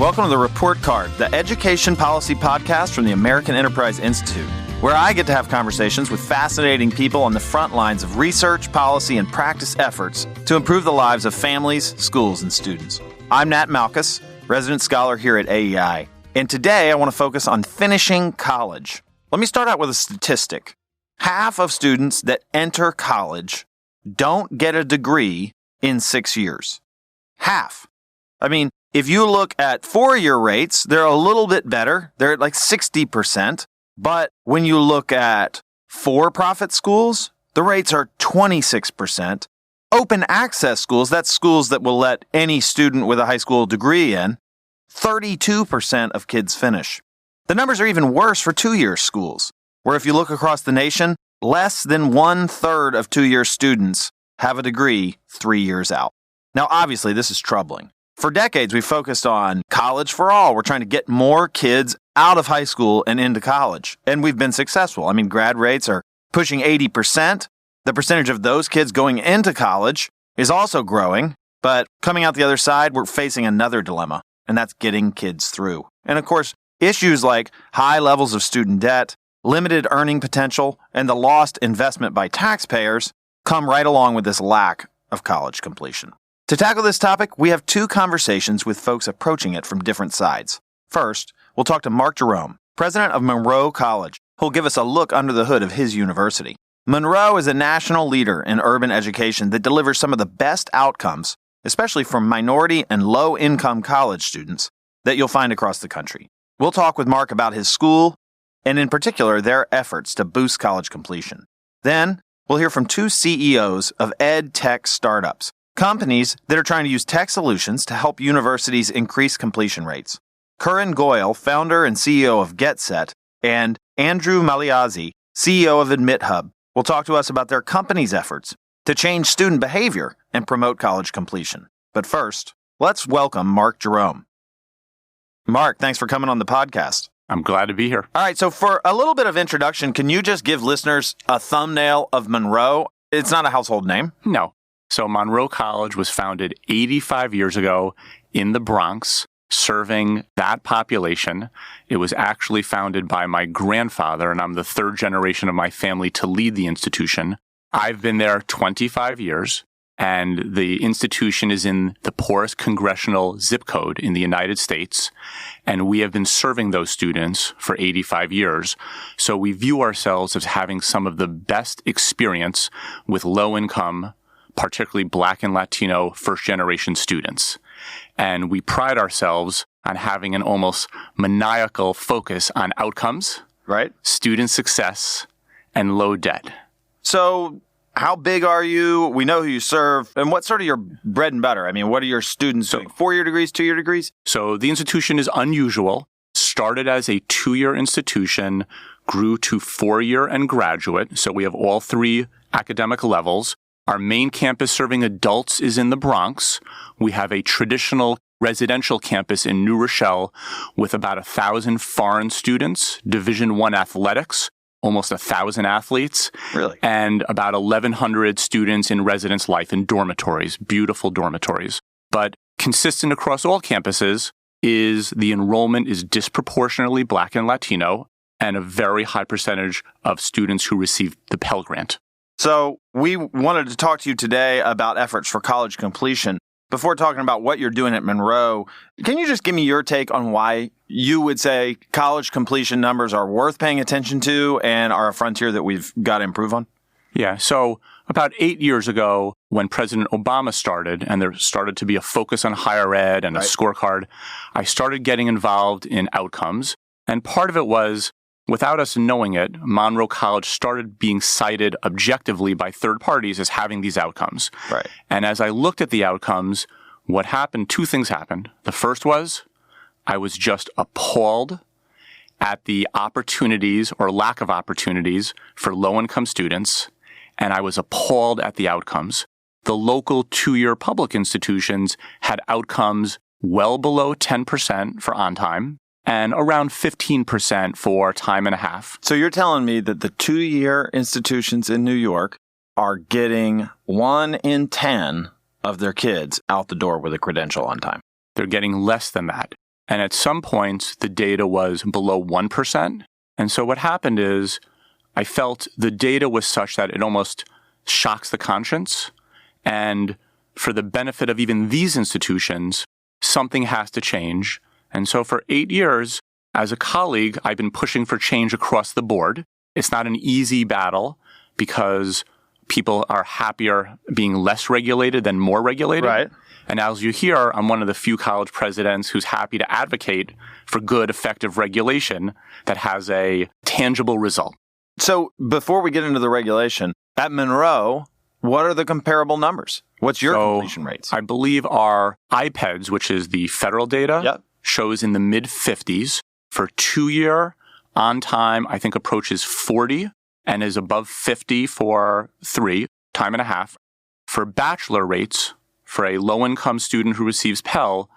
Welcome to the Report Card, the education policy podcast from the American Enterprise Institute, where I get to have conversations with fascinating people on the front lines of research, policy, and practice efforts to improve the lives of families, schools, and students. I'm Nat Malkus, resident scholar here at AEI, and today I want to focus on finishing college. Let me start out with a statistic. Half of students that enter college don't get a degree in 6 years. Half. I mean, if you look at four-year rates, they're a little bit better. They're at like 60%. But when you look at for-profit schools, the rates are 26%. Open access schools, that's schools that will let any student with a high school degree in, 32% of kids finish. The numbers are even worse for two-year schools, where if you look across the nation, less than 1/3 of two-year students have a degree 3 years out. Now, obviously, this is troubling. For decades, we focused on college for all. We're trying to get more kids out of high school and into college, and we've been successful. I mean, grad rates are pushing 80%. The percentage of those kids going into college is also growing, but coming out the other side, we're facing another dilemma, and that's getting kids through. And of course, issues like high levels of student debt, limited earning potential, and the lost investment by taxpayers come right along with this lack of college completion. To tackle this topic, we have two conversations with folks approaching it from different sides. First, we'll talk to Mark Jerome, president of Monroe College, who'll give us a look under the hood of his university. Monroe is a national leader in urban education that delivers some of the best outcomes, especially for minority and low-income college students, that you'll find across the country. We'll talk with Mark about his school, and in particular, their efforts to boost college completion. Then, we'll hear from two CEOs of ed tech startups, companies that are trying to use tech solutions to help universities increase completion rates. Karan Goyal, founder and CEO of GetSet, and Andrew Maliazzi, CEO of AdmitHub, will talk to us about their company's efforts to change student behavior and promote college completion. But first, let's welcome Mark Jerome. Mark, thanks for coming on the podcast. I'm glad to be here. All right, so for a little bit of introduction, can you just give listeners a thumbnail of Monroe? It's not a household name. No. So Monroe College was founded 85 years ago in the Bronx, serving that population. It was actually founded by my grandfather, and I'm the third generation of my family to lead the institution. I've been there 25 years, and the institution is in the poorest congressional zip code in the United States, and we have been serving those students for 85 years. So we view ourselves as having some of the best experience with low-income, particularly Black and Latino first-generation students. And we pride ourselves on having an almost maniacal focus on outcomes, right? Student success, and low debt. So how big are you? We know who you serve. And what's sort of your bread and butter? I mean, what are your students doing? 4-year degrees, 2-year degrees? So the institution is unusual. Started as a 2-year institution, grew to 4-year and graduate. So we have all three academic levels. Our main campus serving adults is in the Bronx. We have a traditional residential campus in New Rochelle with about 1,000 foreign students, Division I athletics, almost 1,000 athletes. Really? And about 1,100 students in residence life in dormitories, beautiful dormitories. But consistent across all campuses is the enrollment is disproportionately Black and Latino, and a very high percentage of students who receive the Pell Grant. So we wanted to talk to you today about efforts for college completion. Before talking about what you're doing at Monroe, can you just give me your take on why you would say college completion numbers are worth paying attention to and are a frontier that we've got to improve on? Yeah. So about 8 years ago, when President Obama started and there started to be a focus on higher ed and a scorecard, I started getting involved in outcomes. And part of it was, without us knowing it, Monroe College started being cited objectively by third parties as having these outcomes. Right. And as I looked at the outcomes, what happened, two things happened. The first was I was just appalled at the opportunities or lack of opportunities for low-income students, and I was appalled at the outcomes. The local 2-year public institutions had outcomes well below 10% for on time, and around 15% for time and a half. So you're telling me that the 2-year institutions in New York are getting 1 in 10 of their kids out the door with a credential on time? They're getting less than that. And at some points, the data was below 1%. And so what happened is I felt the data was such that it almost shocks the conscience. And for the benefit of even these institutions, something has to change. And so for 8 years, as a colleague, I've been pushing for change across the board. It's not an easy battle because people are happier being less regulated than more regulated. Right. And as you hear, I'm one of the few college presidents who's happy to advocate for good, effective regulation that has a tangible result. So before we get into the regulation, at Monroe, what are the comparable numbers? What's your completion rates? I believe our IPEDS, which is the federal data, shows in the mid-50s. For 2-year on time, I think approaches 40 and is above 50 for 3, time and a half. For bachelor rates, for a low-income student who receives Pell,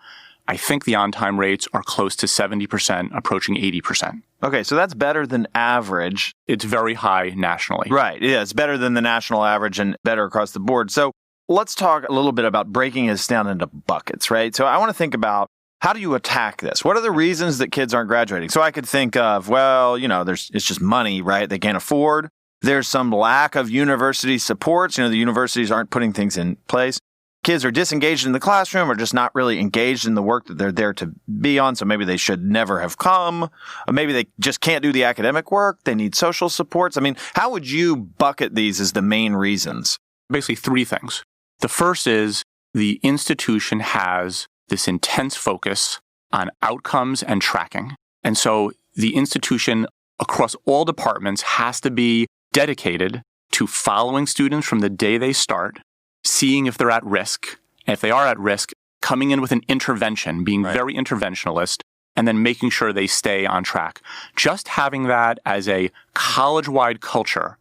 I think the on-time rates are close to 70%, approaching 80%. Okay, so that's better than average. It's very high nationally. Right, yeah, it's better than the national average and better across the board. So let's talk a little bit about breaking this down into buckets, right? So I want to think about, how do you attack this? What are the reasons that kids aren't graduating? So I could think of, well, it's just money, right? They can't afford. There's some lack of university supports. The universities aren't putting things in place. Kids are disengaged in the classroom or just not really engaged in the work that they're there to be on. So maybe they should never have come. Or maybe they just can't do the academic work. They need social supports. I mean, how would you bucket these as the main reasons? Basically 3 things. The first is the institution has this intense focus on outcomes and tracking. And so the institution across all departments has to be dedicated to following students from the day they start, seeing if they're at risk. And if they are at risk, coming in with an intervention, being very interventionalist, and then making sure they stay on track. Just having that as a college-wide culture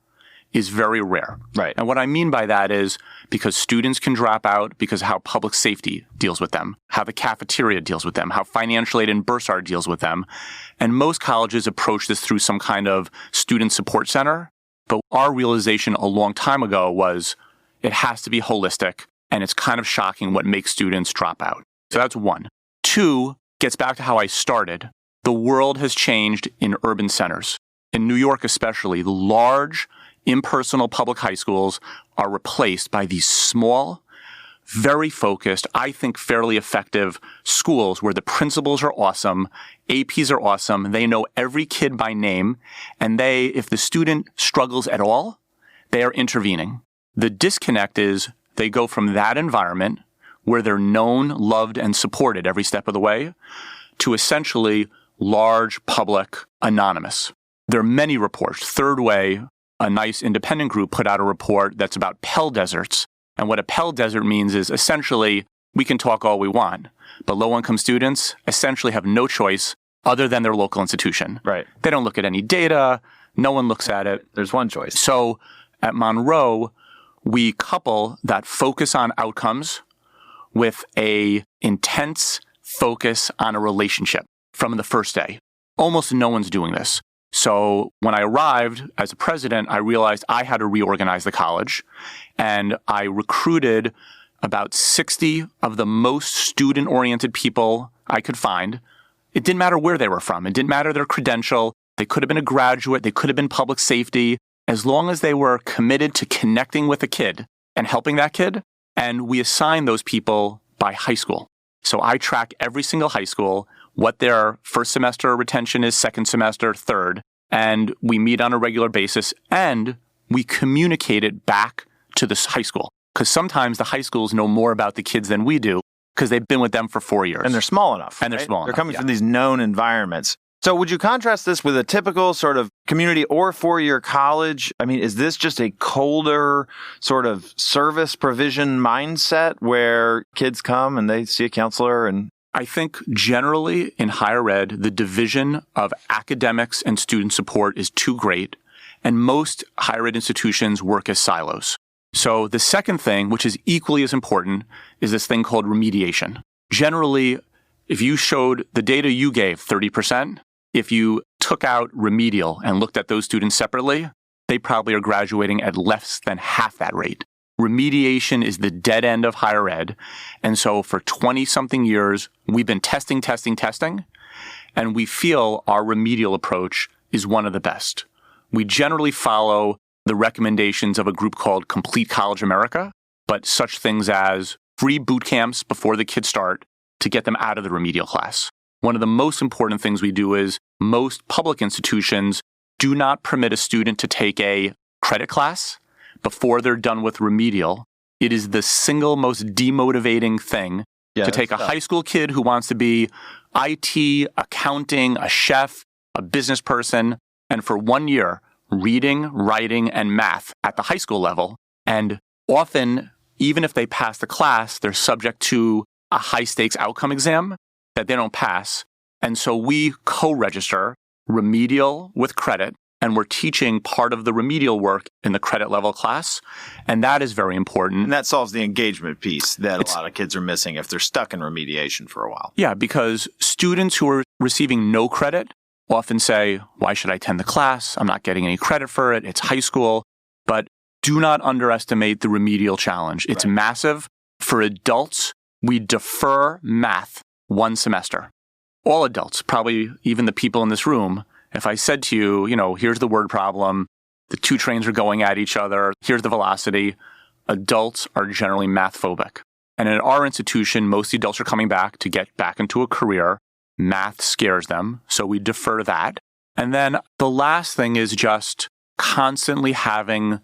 is very rare. Right. And what I mean by that is because students can drop out because of how public safety deals with them, how the cafeteria deals with them, how financial aid and Bursar deals with them. And most colleges approach this through some kind of student support center. But our realization a long time ago was it has to be holistic, and it's kind of shocking what makes students drop out. So that's 1. 2 gets back to how I started. The world has changed in urban centers. In New York especially, the large impersonal public high schools are replaced by these small, very focused, I think fairly effective schools where the principals are awesome, APs are awesome, they know every kid by name, and if the student struggles at all, they are intervening. The disconnect is they go from that environment where they're known, loved, and supported every step of the way to essentially large, public, anonymous. There are many reports. Third Way, a nice independent group, put out a report that's about Pell deserts. And what a Pell desert means is essentially we can talk all we want, but low-income students essentially have no choice other than their local institution. Right. They don't look at any data. No one looks at it. There's one choice. So at Monroe, we couple that focus on outcomes with a intense focus on a relationship from the first day. Almost no one's doing this. So when I arrived as a president, I realized I had to reorganize the college, and I recruited about 60 of the most student-oriented people I could find. It didn't matter where they were from. It didn't matter their credential. They could have been a graduate. They could have been public safety. As long as they were committed to connecting with a kid and helping that kid, and we assign those people by high school. So I track every single high school, what their first semester retention is, second semester, third, and we meet on a regular basis, and we communicate it back to the high school. Because sometimes the high schools know more about the kids than we do because they've been with them for 4 years. And they're small enough. And they're small enough. They're coming from these known environments. So would you contrast this with a typical sort of community or 4-year college? I mean, is this just a colder sort of service provision mindset where kids come and they see a counselor? And I think generally in higher ed, the division of academics and student support is too great, and most higher ed institutions work as silos. So the second thing, which is equally as important, is this thing called remediation. Generally, if you showed the data you gave 30%, if you took out remedial and looked at those students separately, they probably are graduating at less than half that rate. remediation is the dead end of higher ed. And so for 20-something years, we've been testing, and we feel our remedial approach is one of the best. We generally follow the recommendations of a group called Complete College America, but such things as free boot camps before the kids start to get them out of the remedial class. One of the most important things we do is most public institutions do not permit a student to take a credit class before they're done with remedial. It is the single most demotivating thing to take a high school kid who wants to be IT, accounting, a chef, a business person, and for 1 year, reading, writing, and math at the high school level. And often, even if they pass the class, they're subject to a high-stakes outcome exam that they don't pass. And so we co-register remedial with credit, and we're teaching part of the remedial work in the credit level class. And that is very important. And that solves the engagement piece that a lot of kids are missing if they're stuck in remediation for a while. Yeah, because students who are receiving no credit often say, why should I attend the class? I'm not getting any credit for it. It's high school. But do not underestimate the remedial challenge. It's massive. For adults, we defer math 1 semester. All adults, probably even the people in this room, if I said to you, here's the word problem, the 2 trains are going at each other, here's the velocity, adults are generally math phobic. And in our institution, most adults are coming back to get back into a career. Math scares them, so we defer that. And then the last thing is just constantly having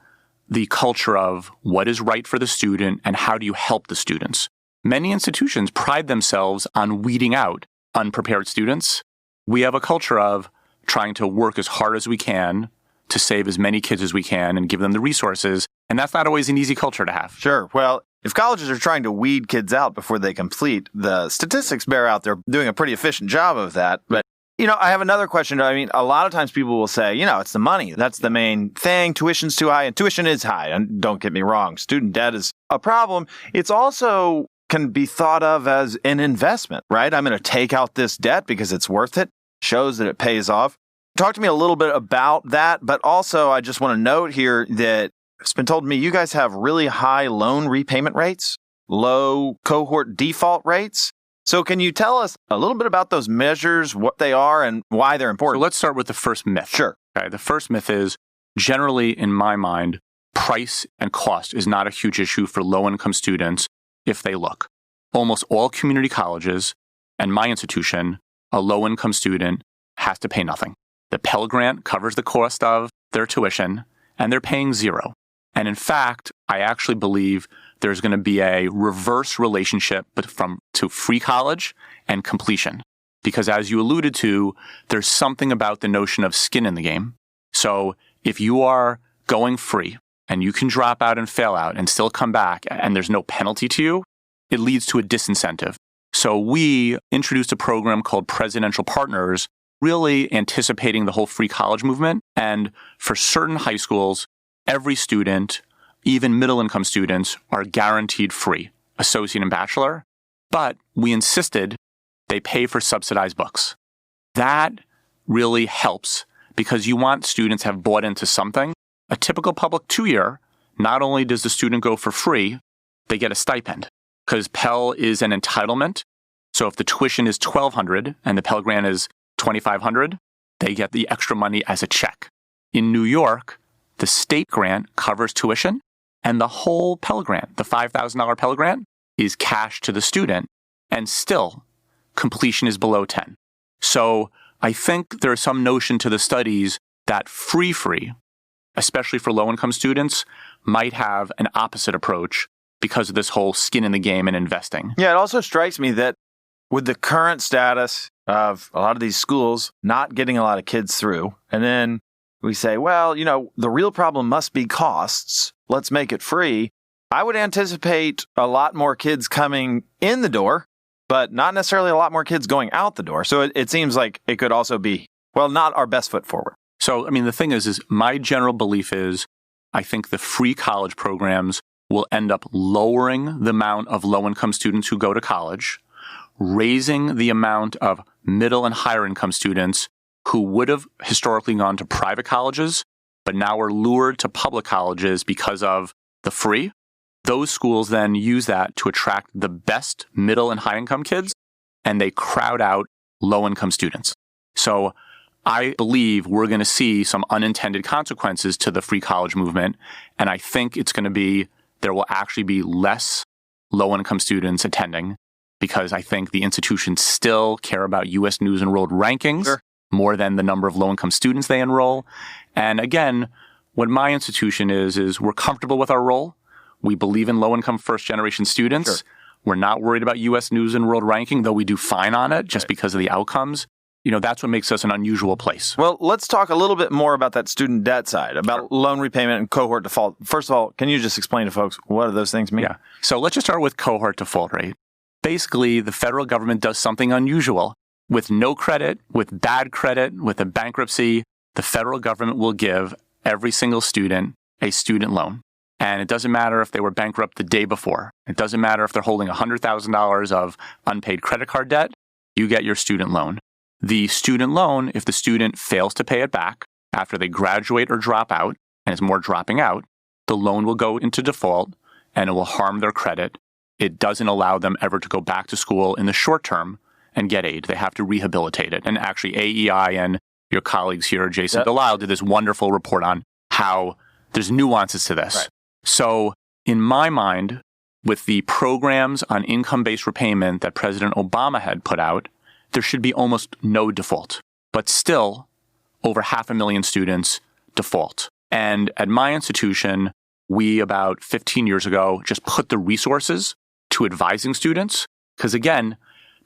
the culture of what is right for the student and how do you help the students. Many institutions pride themselves on weeding out unprepared students. We have a culture of trying to work as hard as we can to save as many kids as we can and give them the resources. And that's not always an easy culture to have. Sure. Well, if colleges are trying to weed kids out before they complete, the statistics bear out they're doing a pretty efficient job of that. But, I have another question. I mean, a lot of times people will say, it's the money. That's the main thing. Tuition's too high, and tuition is high. And don't get me wrong, student debt is a problem. It's also can be thought of as an investment, right? I'm going to take out this debt because it's worth it. Shows that it pays off. Talk to me a little bit about that, but also I just want to note here that it's been told to me you guys have really high loan repayment rates, low cohort default rates. So can you tell us a little bit about those measures, what they are, and why they're important? So let's start with the first myth. Sure. Okay. The first myth is, generally, in my mind, price and cost is not a huge issue for low-income students if they look. Almost all community colleges and my institution, a low-income student has to pay nothing. The Pell Grant covers the cost of their tuition, and they're paying zero. And in fact, I actually believe there's going to be a reverse relationship to free college and completion. Because as you alluded to, there's something about the notion of skin in the game. So if you are going free and you can drop out and fail out and still come back and there's no penalty to you, it leads to a disincentive. So we introduced a program called Presidential Partners, really anticipating the whole free college movement. And for certain high schools, every student, even middle-income students, are guaranteed free, associate and bachelor. But we insisted they pay for subsidized books. That really helps because you want students to have bought into something. A typical public 2-year, not only does the student go for free, they get a stipend because Pell is an entitlement. So if the tuition is $1,200 and the Pell Grant is $2,500, they get the extra money as a check. In New York, the state grant covers tuition, and the whole Pell Grant, the $5,000 Pell Grant, is cash to the student, and still completion is below 10. So I think there's some notion to the studies that free, especially for low-income students, might have an opposite approach because of this whole skin in the game and investing. Yeah, it also strikes me that with the current status of a lot of these schools not getting a lot of kids through, and then we say, well, the real problem must be costs. Let's make it free. I would anticipate a lot more kids coming in the door, but not necessarily a lot more kids going out the door. So it seems like it could also be, not our best foot forward. So, the thing is my general belief is I think the free college programs will end up lowering the amount of low-income students who go to college, raising the amount of middle and higher income students who would have historically gone to private colleges, but now are lured to public colleges because of the free. Those schools then use that to attract the best middle and high income kids, and they crowd out low income students. So I believe we're going to see some unintended consequences to the free college movement. And I think it's going to be, there will actually be less low income students attending, because I think the institutions still care about U.S. News and World Rankings more than the number of low income students they enroll. And again, what my institution is we're comfortable with our role. We believe in low-income first-generation students. We're not worried about U.S. News and World Ranking, though we do fine on it just because of the outcomes. That's what makes us an unusual place. Well, let's talk a little bit more about that student debt side, about loan repayment and cohort default. First of all, can you just explain to folks what do those things mean? Yeah. So let's just start with cohort default rate. Basically, the federal government does something unusual. With no credit, with bad credit, with a bankruptcy, the federal government will give every single student a student loan. And it doesn't matter if they were bankrupt the day before. It doesn't matter if they're holding $100,000 of unpaid credit card debt. You get your student loan. The student loan, if the student fails to pay it back after they graduate or drop out, and it's more dropping out, the loan will go into default and it will harm their credit. It doesn't allow them ever to go back to school in the short term and get aid. They have to rehabilitate it. And actually, AEI and your colleagues here, Jason Delisle, did this wonderful report on how there's nuances to this. Right. So in my mind, with the programs on income-based repayment that President Obama had put out, there should be almost no default. But still, over 500,000 students default. And at my institution, we about 15 years ago just put the resources to advising students. Because again,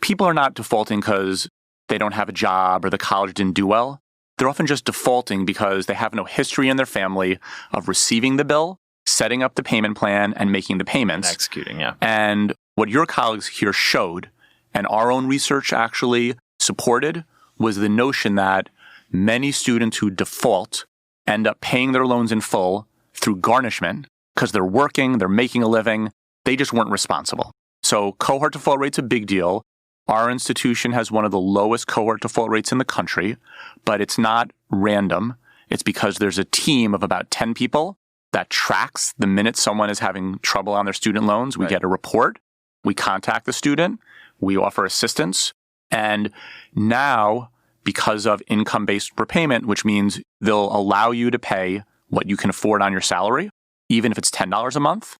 people are not defaulting because they don't have a job or the college didn't do well. They're often just defaulting because they have no history in their family of receiving the bill, setting up the payment plan, and making the payments. And executing, yeah. And what your colleagues here showed, and our own research actually supported, was the notion that many students who default end up paying their loans in full through garnishment because they're working, they're making a living, they just weren't responsible. So cohort default rate's a big deal. Our institution has one of the lowest cohort default rates in the country, but it's not random. It's because there's a team of about 10 people that tracks the minute someone is having trouble on their student loans. We get a report. We contact the student. We offer assistance. And now, because of income-based repayment, which means they'll allow you to pay what you can afford on your salary, even if it's $10 a month,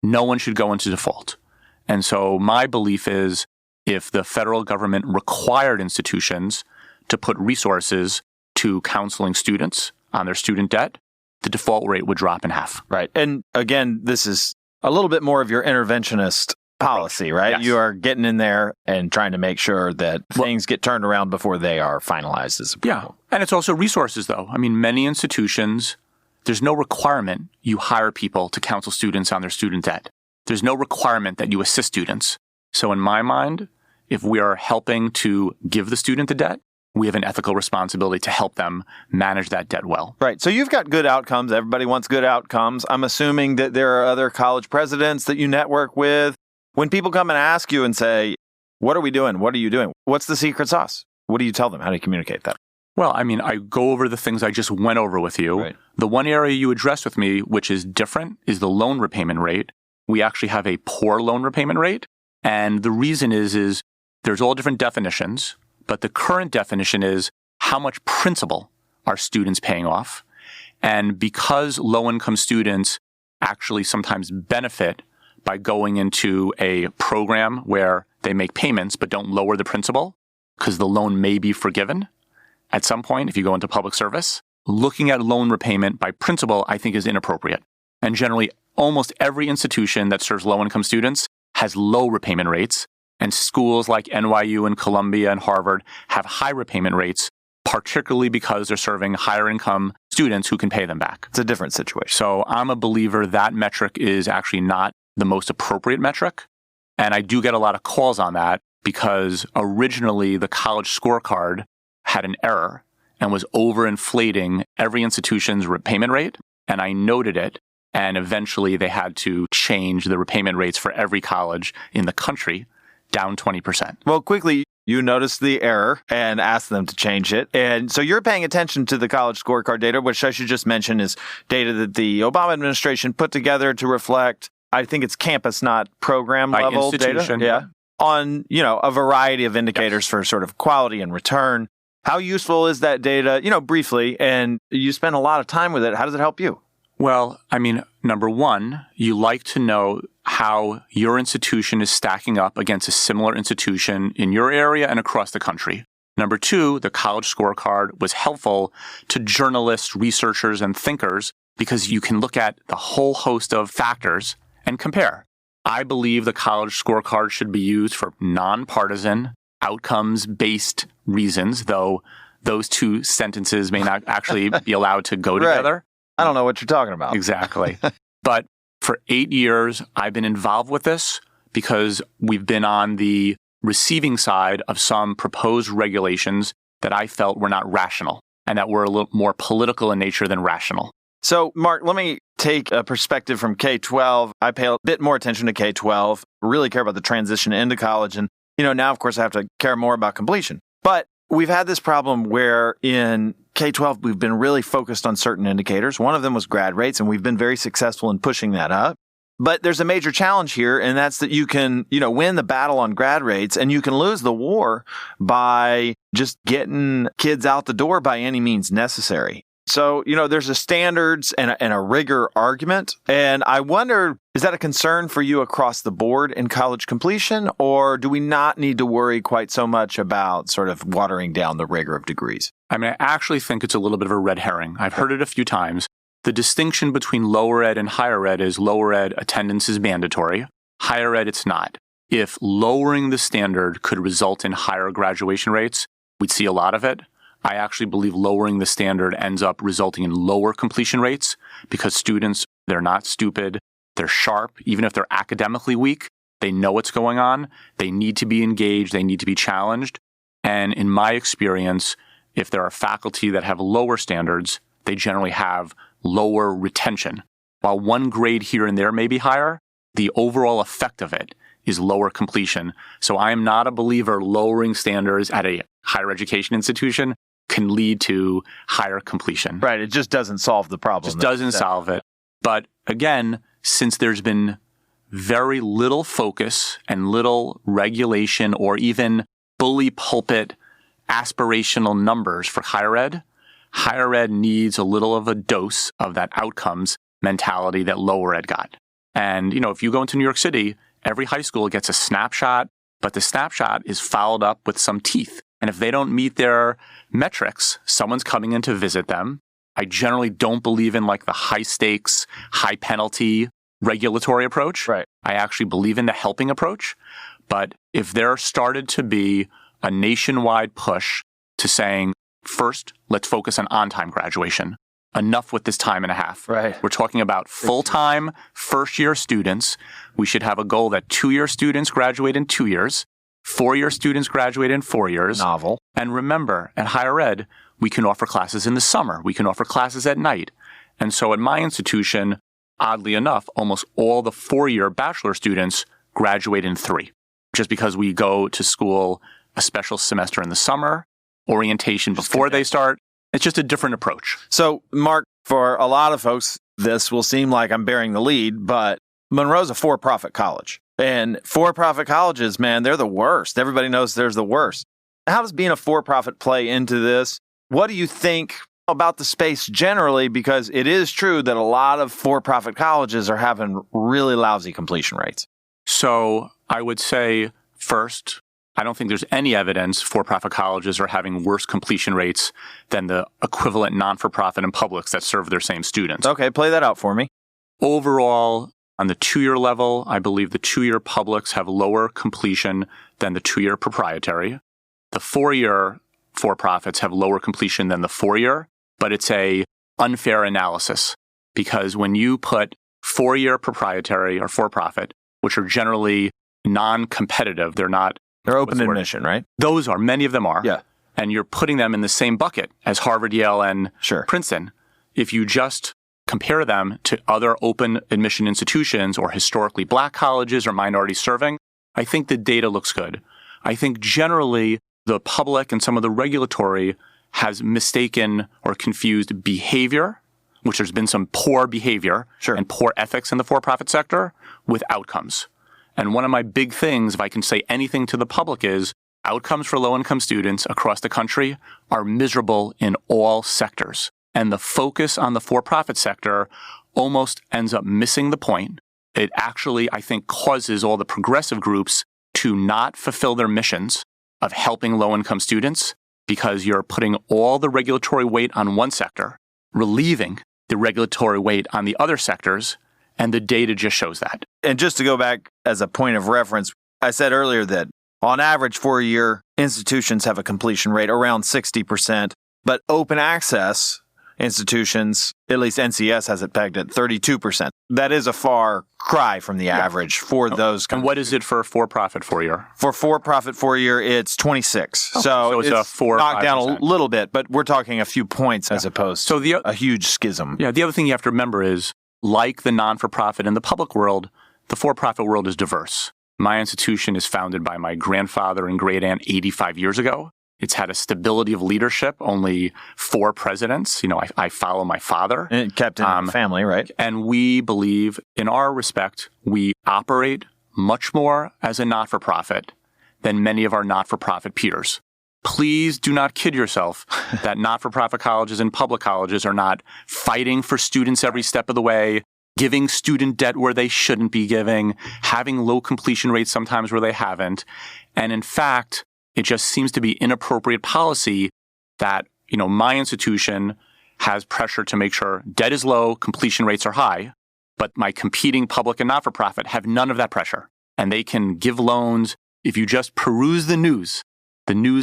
no one should go into default. And so my belief is if the federal government required institutions to put resources to counseling students on their student debt, the default rate would drop in half. Right. And again, this is a little bit more of your interventionist policy, right? Yes. You are getting in there and trying to make sure that things get turned around before they are finalized as approval. Yeah. And it's also resources, though. I mean, many institutions, there's no requirement you hire people to counsel students on their student debt. There's no requirement that you assist students. So in my mind, if we are helping to give the student the debt, we have an ethical responsibility to help them manage that debt well. Right. So you've got good outcomes. Everybody wants good outcomes. I'm assuming that there are other college presidents that you network with. When people come and ask you and say, what are we doing? What are you doing? What's the secret sauce? What do you tell them? How do you communicate that? Well, I mean, I go over the things I just went over with you. Right. The one area you addressed with me, which is different, is the loan repayment rate. We actually have a poor loan repayment rate. And the reason is there's all different definitions. But the current definition is how much principal are students paying off. And because low-income students actually sometimes benefit by going into a program where they make payments but don't lower the principal because the loan may be forgiven at some point if you go into public service, looking at loan repayment by principal, I think, is inappropriate. And generally, almost every institution that serves low-income students has low repayment rates. And schools like NYU and Columbia and Harvard have high repayment rates, particularly because they're serving higher income students who can pay them back. It's a different situation. So I'm a believer that metric is actually not the most appropriate metric. And I do get a lot of calls on that because originally the college scorecard had an error and was overinflating every institution's repayment rate. And I noted it. And eventually they had to change the repayment rates for every college in the country down 20%. Well, quickly, you noticed the error and asked them to change it. And so you're paying attention to the college scorecard data, which I should just mention is data that the Obama administration put together to reflect I think it's campus, not program By level institution, data. Yeah. On, a variety of indicators for sort of quality and return. How useful is that data, briefly, and you spend a lot of time with it. How does it help you? Well, number one, you like to know how your institution is stacking up against a similar institution in your area and across the country. Number two, the college scorecard was helpful to journalists, researchers, and thinkers because you can look at the whole host of factors and compare. I believe the college scorecard should be used for nonpartisan, outcomes-based reasons, though those two sentences may not actually be allowed to go together. I don't know what you're talking about. Exactly. But for 8 years, I've been involved with this because we've been on the receiving side of some proposed regulations that I felt were not rational and that were a little more political in nature than rational. So, Mark, let me take a perspective from K-12. I pay a bit more attention to K-12, really care about the transition into college. And, now, of course, I have to care more about completion. But we've had this problem where in K-12, we've been really focused on certain indicators. One of them was grad rates, and we've been very successful in pushing that up. But there's a major challenge here, and that's that you can, win the battle on grad rates, and you can lose the war by just getting kids out the door by any means necessary. So, there's a standards and a rigor argument. And I wonder, is that a concern for you across the board in college completion, or do we not need to worry quite so much about sort of watering down the rigor of degrees? I actually think it's a little bit of a red herring. I've heard it a few times. The distinction between lower ed and higher ed is lower ed attendance is mandatory. Higher ed, it's not. If lowering the standard could result in higher graduation rates, we'd see a lot of it. I actually believe lowering the standard ends up resulting in lower completion rates because students, they're not stupid. They're sharp. Even if they're academically weak, they know what's going on. They need to be engaged. They need to be challenged. And in my experience, if there are faculty that have lower standards, they generally have lower retention. While one grade here and there may be higher, the overall effect of it is lower completion. So I am not a believer lowering standards at a higher education institution can lead to higher completion. Right. It just doesn't solve the problem. Just doesn't solve it. But again, since there's been very little focus and little regulation or even bully pulpit aspirational numbers for higher ed needs a little of a dose of that outcomes mentality that lower ed got. And, if you go into New York City, every high school gets a snapshot, but the snapshot is followed up with some teeth. And if they don't meet their metrics, someone's coming in to visit them. I generally don't believe in the high stakes, high penalty regulatory approach. Right. I actually believe in the helping approach. But if there started to be a nationwide push to saying, first, let's focus on on-time graduation. Enough with this time and a half. Right. We're talking about full-time first-year students. We should have a goal that 2-year students graduate in 2 years. 4-year students graduate in 4 years. Novel. And remember, at higher ed, we can offer classes in the summer. We can offer classes at night. And so at my institution, oddly enough, almost all the 4-year bachelor students graduate in 3, just because we go to school a special semester in the summer, orientation before they start. It's just a different approach. So, Mark, for a lot of folks, this will seem like I'm bearing the lead, but Monroe's a for-profit college. And for-profit colleges, man, they're the worst. Everybody knows they're the worst. How does being a for-profit play into this? What do you think about the space generally? Because it is true that a lot of for-profit colleges are having really lousy completion rates. So I would say, first, I don't think there's any evidence for-profit colleges are having worse completion rates than the equivalent non-for-profit and publics that serve their same students. Okay, play that out for me. Overall, on the 2-year level, I believe the 2-year publics have lower completion than the 2-year proprietary. The 4-year for-profits have lower completion than the 4-year, but it's a unfair analysis because when you put 4-year proprietary or for-profit, which are generally non-competitive, they're open admission, right? Those are, many of them are. Yeah. And you're putting them in the same bucket as Harvard, Yale, and Sure. Princeton. If you just compare them to other open admission institutions or historically black colleges or minority serving, I think the data looks good. I think generally the public and some of the regulatory has mistaken or confused behavior which there's been some poor behavior and poor ethics in the for-profit sector, with outcomes. And one of my big things, if I can say anything to the public, is outcomes for low-income students across the country are miserable in all sectors. And the focus on the for-profit sector almost ends up missing the point. It actually, I think, causes all the progressive groups to not fulfill their missions of helping low-income students because you're putting all the regulatory weight on one sector, relieving the regulatory weight on the other sectors, and the data just shows that. And just to go back as a point of reference, I said earlier that on average, 4-year institutions have a completion rate around 60%, but open access institutions, at least NCS has it pegged at 32%. That is a far cry from the average for those. And what is it for for-profit 4-year? For for-profit 4-year, it's 26. So it's a 4 knocked down a little bit, but we're talking a few points as opposed to a huge schism. Yeah, the other thing you have to remember is, like the non-for-profit in the public world, the for-profit world is diverse. My institution is founded by my grandfather and great aunt 85 years ago. It's had a stability of leadership, only 4 presidents. I follow my father. And it kept in the family, right? And we believe, in our respect, we operate much more as a not-for-profit than many of our not-for-profit peers. Please do not kid yourself that not-for-profit colleges and public colleges are not fighting for students every step of the way, giving student debt where they shouldn't be giving, having low completion rates sometimes where they haven't. And in fact, it just seems to be inappropriate policy that, my institution has pressure to make sure debt is low, completion rates are high, but my competing public and not-for-profit have none of that pressure. And they can give loans. If you just peruse the news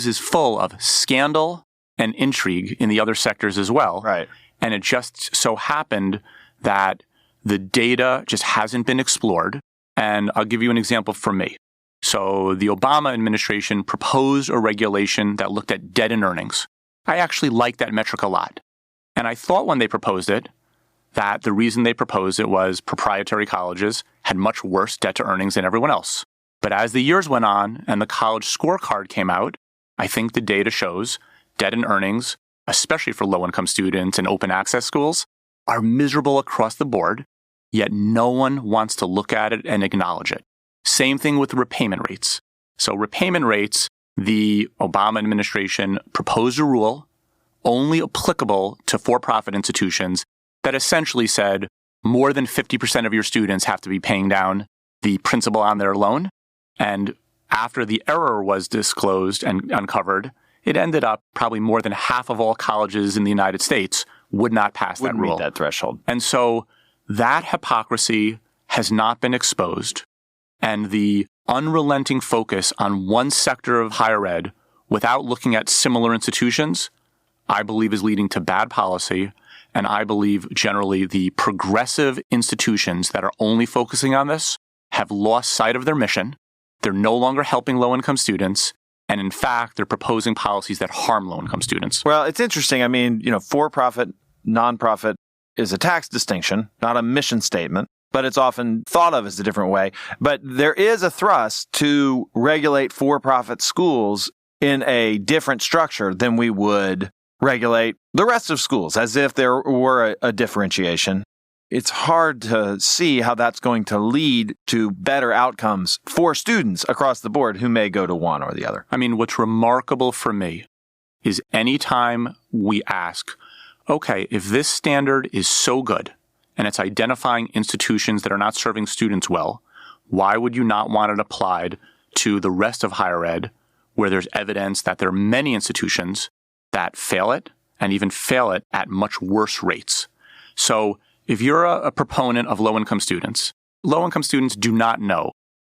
is full of scandal and intrigue in the other sectors as well. Right. And it just so happened that the data just hasn't been explored. And I'll give you an example from me. So the Obama administration proposed a regulation that looked at debt and earnings. I actually liked that metric a lot. And I thought when they proposed it that the reason they proposed it was proprietary colleges had much worse debt to earnings than everyone else. But as the years went on and the college scorecard came out, I think the data shows debt and earnings, especially for low-income students and open access schools, are miserable across the board, yet no one wants to look at it and acknowledge it. Same thing with repayment rates. So repayment rates, the Obama administration proposed a rule only applicable to for-profit institutions that essentially said more than 50% of your students have to be paying down the principal on their loan. And after the error was disclosed and uncovered, it ended up probably more than half of all colleges in the United States would not pass that rule. Meet that threshold. And so that hypocrisy has not been exposed. And the unrelenting focus on one sector of higher ed without looking at similar institutions, I believe is leading to bad policy. And I believe generally the progressive institutions that are only focusing on this have lost sight of their mission. They're no longer helping low-income students. And in fact, they're proposing policies that harm low-income students. Well, it's interesting. I mean, for-profit, nonprofit is a tax distinction, not a mission statement, but it's often thought of as a different way. But there is a thrust to regulate for-profit schools in a different structure than we would regulate the rest of schools, as if there were a differentiation. It's hard to see how that's going to lead to better outcomes for students across the board who may go to one or the other. I mean, what's remarkable for me is anytime we ask, okay, if this standard is so good and it's identifying institutions that are not serving students well, why would you not want it applied to the rest of higher ed where there's evidence that there are many institutions that fail it and even fail it at much worse rates? So if you're a proponent of low-income students do not know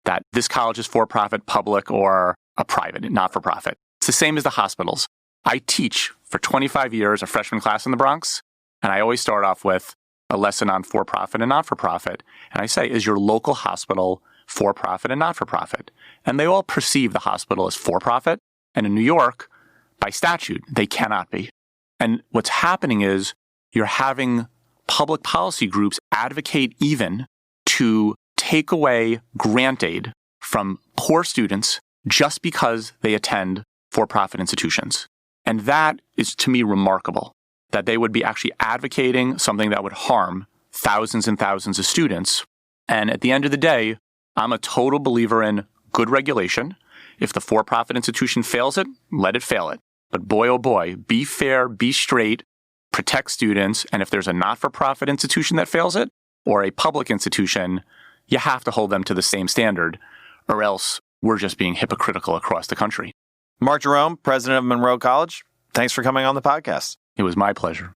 that this college is for-profit, public, or a private, not-for-profit. It's the same as the hospitals. I teach for 25 years a freshman class in the Bronx, and I always start off with a lesson on for-profit and not-for-profit. And I say, is your local hospital for-profit and not-for-profit? And they all perceive the hospital as for-profit. And in New York, by statute, they cannot be. And what's happening is you're having public policy groups advocate even to take away grant aid from poor students just because they attend for-profit institutions. And that is, to me, remarkable. that they would be actually advocating something that would harm thousands and thousands of students. And at the end of the day, I'm a total believer in good regulation. If the for-profit institution fails it, let it fail it. But boy, oh boy, be fair, be straight, protect students. And if there's a not-for-profit institution that fails it, or a public institution, you have to hold them to the same standard, or else we're just being hypocritical across the country. Mark Jerome, president of Monroe College, thanks for coming on the podcast. It was my pleasure.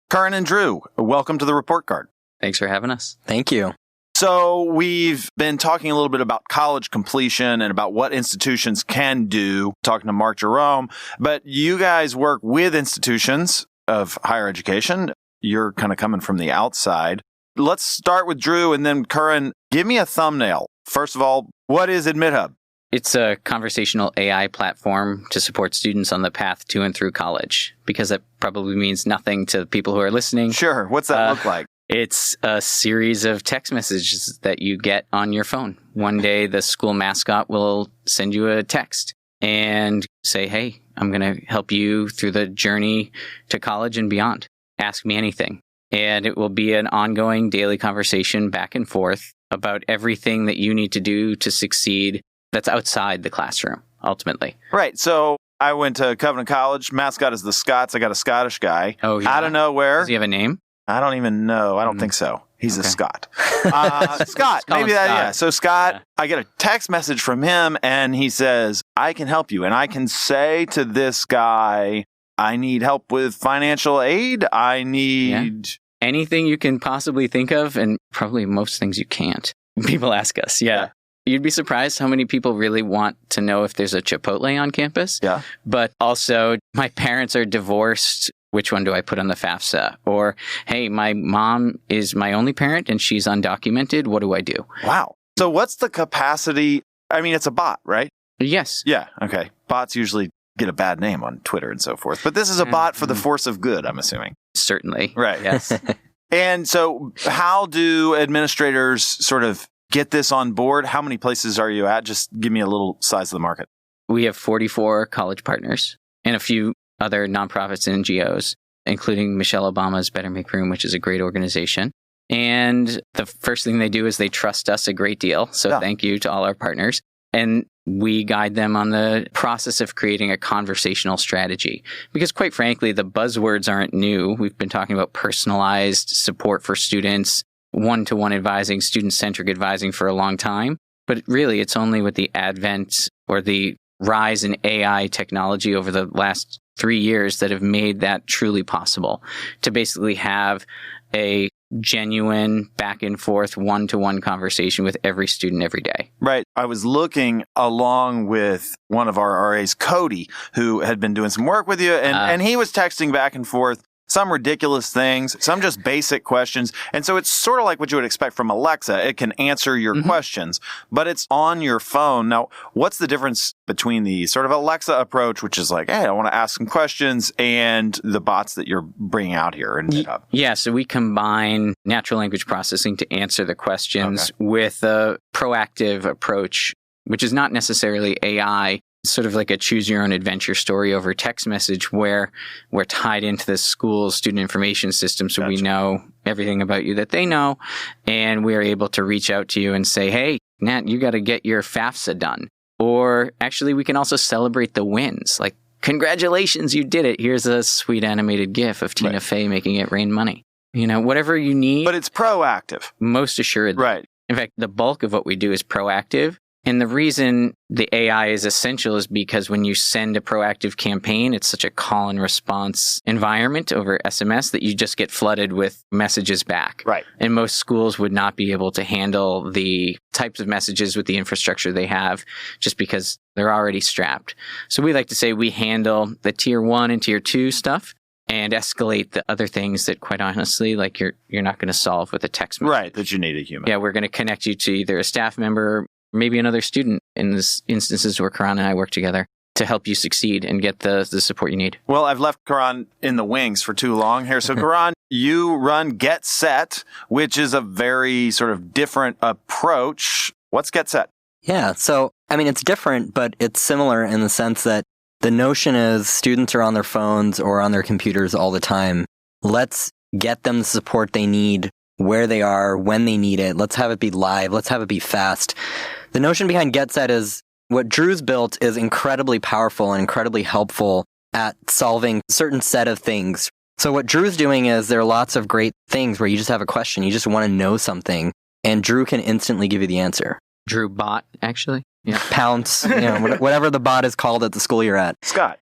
Karan and Drew, welcome to the Report Card. Thanks for having us. Thank you. So we've been talking a little bit about college completion and about what institutions can do, talking to Mark Jerome, but you guys work with institutions of higher education. You're kind of coming from the outside. Let's start with Drew and then Karan. Give me a thumbnail. First of all, what is AdmitHub? It's a conversational AI platform to support students on the path to and through college, because that probably means nothing to people who are listening. Sure. What's that look like? It's a series of text messages that you get on your phone. One day, the school mascot will send you a text and say, hey, I'm going to help you through the journey to college and beyond. Ask me anything. And it will be an ongoing daily conversation back and forth about everything that you need to do to succeed that's outside the classroom, ultimately. Right. So I went to Covenant College. Mascot is the Scots. I got a Scottish guy. Oh, yeah. Out of nowhere. Does he have a name? I don't even know. I don't think so. He's a Scot. Scott. Call him Maybe that, Scott. yeah. So Scott, Yeah. I get a text message from him and he says, I can help you. And I can say to this guy, I need help with financial aid. I need... Anything you can possibly think of, and probably most things you can't. People ask us, yeah. You'd be surprised how many people really want to know if there's a Chipotle on campus. Yeah. But also, my parents are divorced. Which one do I put on the FAFSA? Or, hey, my mom is my only parent and she's undocumented. What do I do? Wow. So what's the capacity? I mean, it's a bot, right? Yes. Yeah. Okay. Bots usually get a bad name on Twitter and so forth. But this is a bot for the force of good, I'm assuming. Certainly. Right. Yes. And so how do administrators sort of get this on board? How many places are you at? Just give me a little size of the market. We have 44 college partners and a few other nonprofits and NGOs, including Michelle Obama's Better Make Room, which is a great organization. And the first thing they do is they trust us a great deal. So thank you to all our partners. And we guide them on the process of creating a conversational strategy. Because quite frankly, the buzzwords aren't new. We've been talking about personalized support for students, one-to-one advising, student-centric advising for a long time. But really, it's only with the advent or the rise in AI technology over the last 3 years that have made that truly possible, to basically have a genuine back and forth one-to-one conversation with every student every day. Right. I was looking along with one of our RAs, Cody, who had been doing some work with you, and he was texting back and forth some ridiculous things, some just basic questions. And so it's sort of like what you would expect from Alexa. It can answer your questions, but it's on your phone. Now, what's the difference between the sort of Alexa approach, which is like, hey, I want to ask some questions, and the bots that you're bringing out here in AdmitHub? Yeah, so we combine natural language processing to answer the questions with a proactive approach, which is not necessarily AI. Sort of like a choose your own adventure story over text message, where we're tied into the school's student information system. So we know everything about you that they know. And we're able to reach out to you and say, hey, Nat, you got to get your FAFSA done. Or actually, we can also celebrate the wins. Like, congratulations, you did it. Here's a sweet animated GIF of Tina Fey making it rain money. You know, whatever you need. But it's proactive. Most assuredly. Right. In fact, the bulk of what we do is proactive. And the reason the AI is essential is because when you send a proactive campaign, it's such a call and response environment over SMS that you just get flooded with messages back. Right. And most schools would not be able to handle the types of messages with the infrastructure they have just because they're already strapped. So we like to say we handle the tier 1 and tier 2 stuff and escalate the other things that, quite honestly, like you're not going to solve with a text message. Right, that you need a human. Yeah, we're going to connect you to either a staff member, maybe another student in this instances where Karan and I work together to help you succeed and get the support you need. Well, I've left Karan in the wings for too long here. So Karan, you run Get Set, which is a very sort of different approach. What's Get Set? Yeah, so, I mean, it's different, but it's similar in the sense that The notion is students are on their phones or on their computers all the time. Let's get them the support they need, where they are, when they need it. Let's have it be live. Let's have it be fast. The notion behind GetSet is what Drew's built is incredibly powerful and incredibly helpful at solving a certain set of things. So what Drew's doing is there are lots of great things where you just have a question, you just want to know something, and Drew can instantly give you the answer. Drew Bot, actually. Yeah. Pounce, whatever the bot is called at the school you're at. Scott.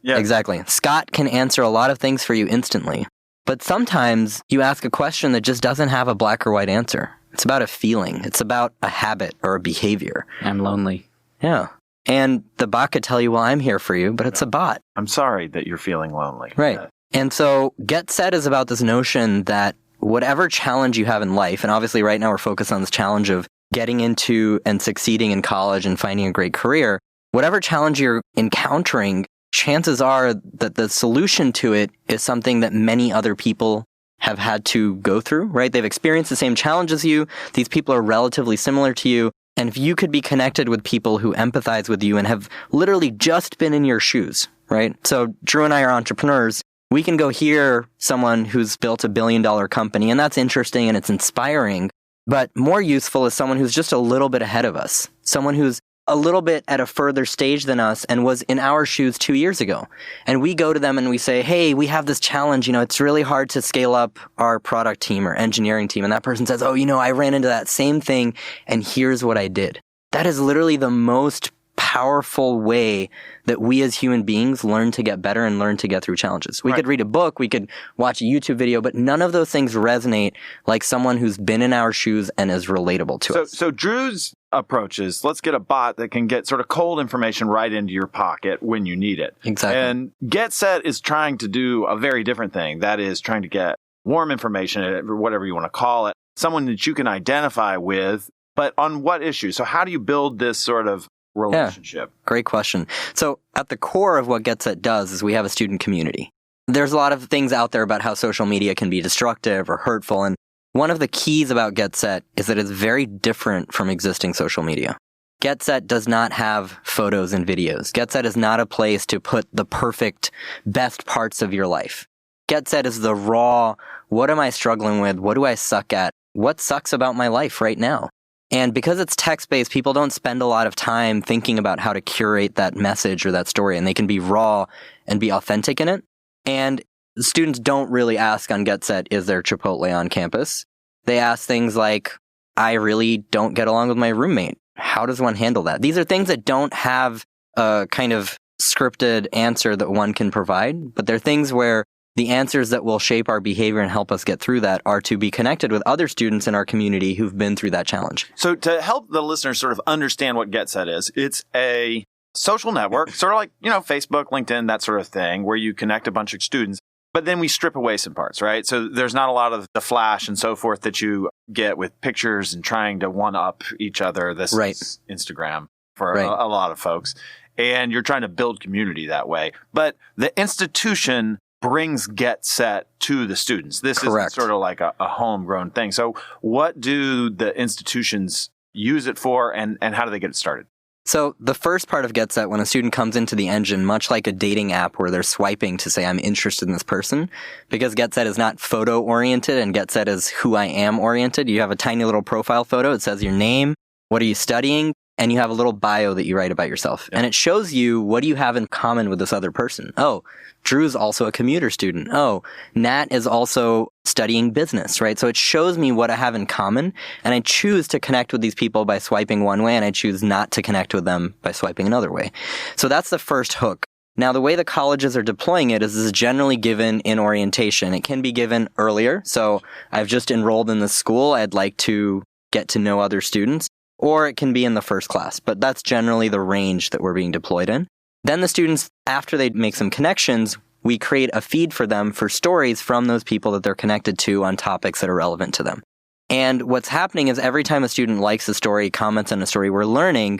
Yeah. Exactly. Scott can answer a lot of things for you instantly. But sometimes you ask a question that just doesn't have a black or white answer. It's about a feeling. It's about a habit or a behavior. I'm lonely. Yeah. And the bot could tell you, well, I'm here for you, but it's a bot. I'm sorry that you're feeling lonely. Right. And so GetSet is about this notion that whatever challenge you have in life, and obviously right now we're focused on this challenge of getting into and succeeding in college and finding a great career, whatever challenge you're encountering, chances are that the solution to it is something that many other people have had to go through, right? They've experienced the same challenge as you. These people are relatively similar to you. And if you could be connected with people who empathize with you and have literally just been in your shoes, right? So Drew and I are entrepreneurs. We can go hear someone who's built $1 billion company, and that's interesting and it's inspiring. But more useful is someone who's just a little bit ahead of us, someone who's a little bit at a further stage than us and was in our shoes 2 years ago. And we go to them and we say, hey, we have this challenge. It's really hard to scale up our product team or engineering team. And that person says, oh, I ran into that same thing and here's what I did. That is literally the most powerful way that we as human beings learn to get better and learn to get through challenges. We could read a book, we could watch a YouTube video, but none of those things resonate like someone who's been in our shoes and is relatable to us. So Drew's approach is, let's get a bot that can get sort of cold information right into your pocket when you need it. Exactly. And GetSet is trying to do a very different thing. That is trying to get warm information, or whatever you want to call it, someone that you can identify with, but on what issue? So how do you build this sort of relationship? Yeah, great question. So at the core of what GetSet does is we have a student community. There's a lot of things out there about how social media can be destructive or hurtful. And one of the keys about GetSet is that it's very different from existing social media. GetSet does not have photos and videos. GetSet is not a place to put the perfect, best parts of your life. GetSet is the raw, what am I struggling with? What do I suck at? What sucks about my life right now? And because it's text-based, people don't spend a lot of time thinking about how to curate that message or that story, and they can be raw and be authentic in it. And students don't really ask on GetSet, is there Chipotle on campus? They ask things like, I really don't get along with my roommate. How does one handle that? These are things that don't have a kind of scripted answer that one can provide, but they're things where the answers that will shape our behavior and help us get through that are to be connected with other students in our community who've been through that challenge. So to help the listeners sort of understand what GetSet is, it's a social network, sort of like, Facebook, LinkedIn, that sort of thing, where you connect a bunch of students. But then we strip away some parts, right? So there's not a lot of the flash and so forth that you get with pictures and trying to one-up each other. This is Instagram for a lot of folks. And you're trying to build community that way. But the institution brings GetSet to the students. This is sort of like a homegrown thing. So what do the institutions use it for, and how do they get it started? So the first part of GetSet, when a student comes into the engine, much like a dating app where they're swiping to say, I'm interested in this person, because GetSet is not photo-oriented and GetSet is who I am oriented. You have a tiny little profile photo. It says your name, what are you studying, and you have a little bio that you write about yourself. And it shows you, what do you have in common with this other person? Oh, Drew's also a commuter student. Oh, Nat is also studying business, right? So it shows me what I have in common, and I choose to connect with these people by swiping one way, and I choose not to connect with them by swiping another way. So that's the first hook. Now, the way the colleges are deploying it is generally given in orientation. It can be given earlier. So I've just enrolled in this school. I'd like to get to know other students. Or it can be in the first class, but that's generally the range that we're being deployed in. Then the students, after they make some connections, we create a feed for them for stories from those people that they're connected to on topics that are relevant to them. And what's happening is every time a student likes a story, comments on a story, we're learning,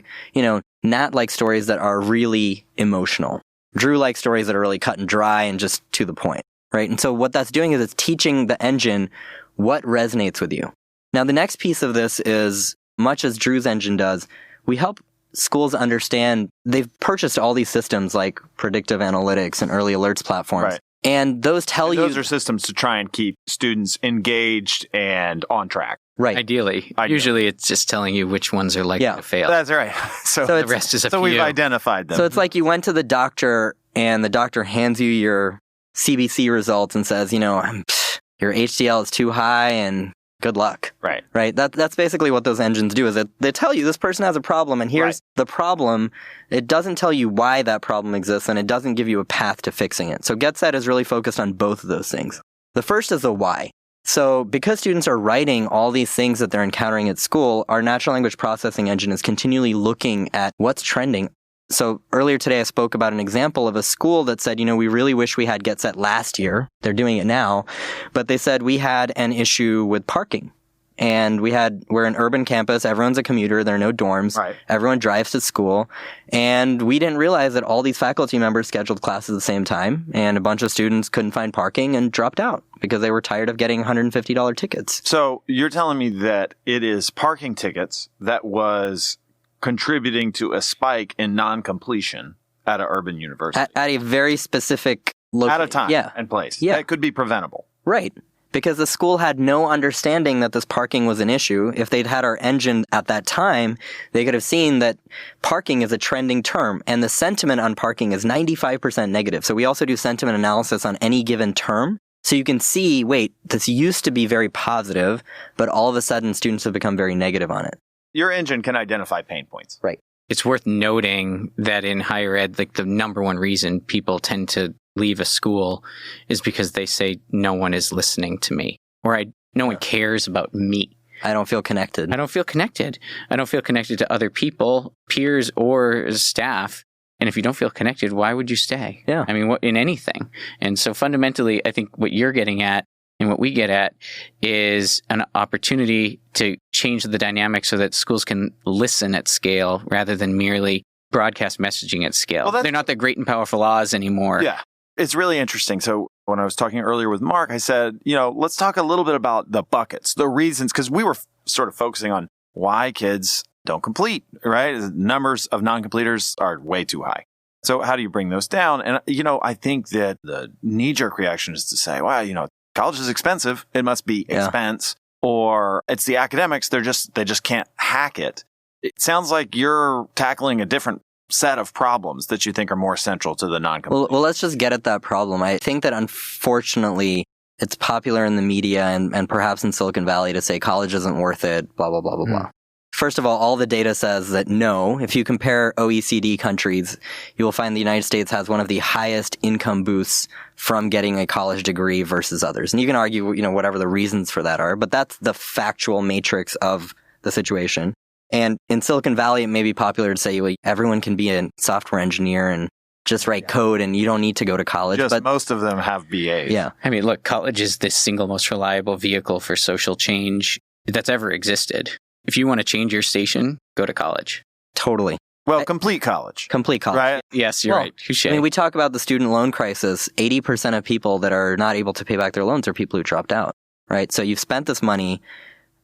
Nat likes stories that are really emotional. Drew likes stories that are really cut and dry and just to the point, right? And so what that's doing is it's teaching the engine what resonates with you. Now, the next piece of this is, much as Drew's engine does, we help schools understand, they've purchased all these systems like predictive analytics and early alerts platforms. Right. And those tell you... Those are systems to try and keep students engaged and on track. Right. Ideally. Usually it's just telling you which ones are likely to fail. That's right. So the rest is a few. So we've identified them. So it's like you went to the doctor and the doctor hands you your CBC results and says, your HDL is too high and good luck. Right. Right. That's basically what those engines do, is that they tell you this person has a problem and here's the problem. It doesn't tell you why that problem exists and it doesn't give you a path to fixing it. So GetSet is really focused on both of those things. The first is the why. So because students are writing all these things that they're encountering at school, our natural language processing engine is continually looking at what's trending. So earlier today, I spoke about an example of a school that said, we really wish we had GetSet last year. They're doing it now. But they said we had an issue with parking. And we're an urban campus. Everyone's a commuter. There are no dorms. Right. Everyone drives to school. And we didn't realize that all these faculty members scheduled classes at the same time. And a bunch of students couldn't find parking and dropped out because they were tired of getting $150 tickets. So you're telling me that it is parking tickets that was contributing to a spike in non-completion at an urban university. At a very specific location. At a time and place. Yeah. That could be preventable. Right. Because the school had no understanding that this parking was an issue. If they'd had our engine at that time, they could have seen that parking is a trending term, and the sentiment on parking is 95% negative. So we also do sentiment analysis on any given term. So you can see, wait, this used to be very positive, but all of a sudden students have become very negative on it. Your engine can identify pain points. Right. It's worth noting that in higher ed, the number one reason people tend to leave a school is because they say no one is listening to me, or no one cares about me. I don't feel connected. I don't feel connected. I don't feel connected to other people, peers, or staff. And if you don't feel connected, why would you stay? Yeah. I mean, in anything. And so fundamentally, I think what you're getting at and what we get at is an opportunity to change the dynamic so that schools can listen at scale rather than merely broadcast messaging at scale. They're not the great and powerful Oz anymore. Yeah. It's really interesting. So when I was talking earlier with Mark, I said, let's talk a little bit about the buckets, the reasons, because we were sort of focusing on why kids don't complete, right? The numbers of non-completers are way too high. So how do you bring those down? And, I think that the knee-jerk reaction is to say, well, college is expensive. It must be expense. Or it's the academics. They just can't hack it. It sounds like you're tackling a different set of problems that you think are more central to the non-complete. Well, let's just get at that problem. I think that unfortunately it's popular in the media and perhaps in Silicon Valley to say college isn't worth it, blah, blah, blah, blah, blah. First of all the data says that no. If you compare OECD countries, you will find the United States has one of the highest income boosts from getting a college degree versus others. And you can argue, whatever the reasons for that are, but that's the factual matrix of the situation. And in Silicon Valley, it may be popular to say, well, everyone can be a software engineer and just write code and you don't need to go to college. But most of them have BAs. Yeah. I mean, look, college is the single most reliable vehicle for social change that's ever existed. If you want to change your station, go to college. Totally. Well, complete college. Complete college. Right? Yes, you're right. Touché. I mean, we talk about the student loan crisis. 80% of people that are not able to pay back their loans are people who dropped out, right? So you've spent this money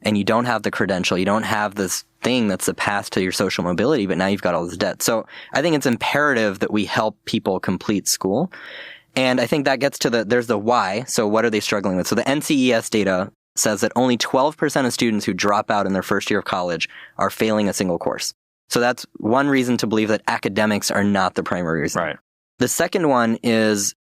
and you don't have the credential. You don't have this thing that's the path to your social mobility, but now you've got all this debt. So I think it's imperative that we help people complete school. And I think that gets to there's the why. So what are they struggling with? So the NCES data says that only 12% of students who drop out in their first year of college are failing a single course. So that's one reason to believe that academics are not the primary reason. Right. The second one is